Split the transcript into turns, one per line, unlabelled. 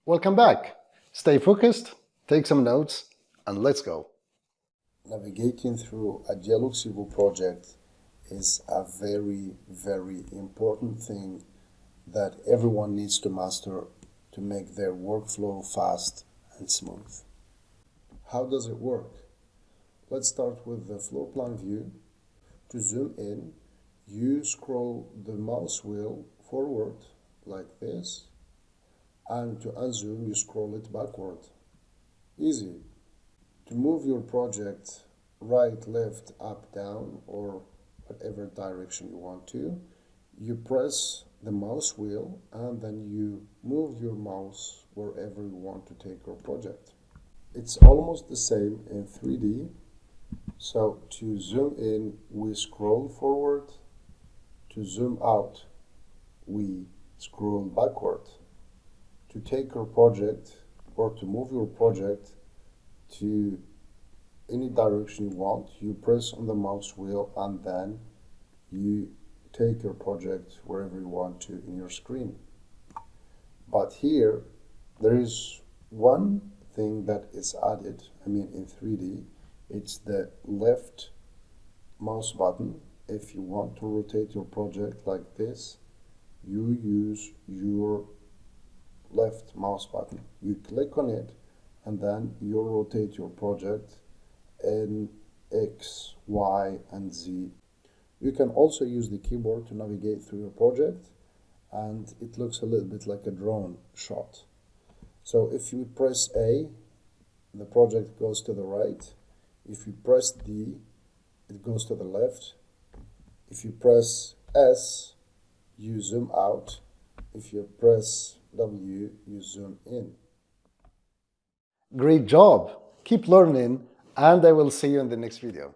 Welcome back. Stay focused, take some notes, and let's go.
Navigating through a DIALux evo project is a very, very important thing that everyone needs to master to make their workflow fast and smooth. How does it work? Let's start with the floor plan view. To zoom in, you scroll the mouse wheel forward like this, and to unzoom, you scroll it backward. Easy. To move your project right, left, up, down, or whatever direction you want to, you press the mouse wheel and then you move your mouse wherever you want to take your project. It's almost the same in 3D. So to zoom in, we scroll forward. To zoom out, we scroll backward. To take your project or to move your project to any direction you want, you press on the mouse wheel and then you take your project wherever you want to in your screen. But here, there is one thing that is added, in 3D, it's the left mouse button. If you want to rotate your project like this, you use your left mouse button. You click on it and then you rotate your project in X, Y, and Z. You can also use the keyboard to navigate through your project, and it looks a little bit like a drone shot. So if you press A, the project goes to the right. If you press D, it goes to the left. If you press S, you zoom out. If you press W, you zoom in.
Great job! Keep learning, and I will see you in the next video.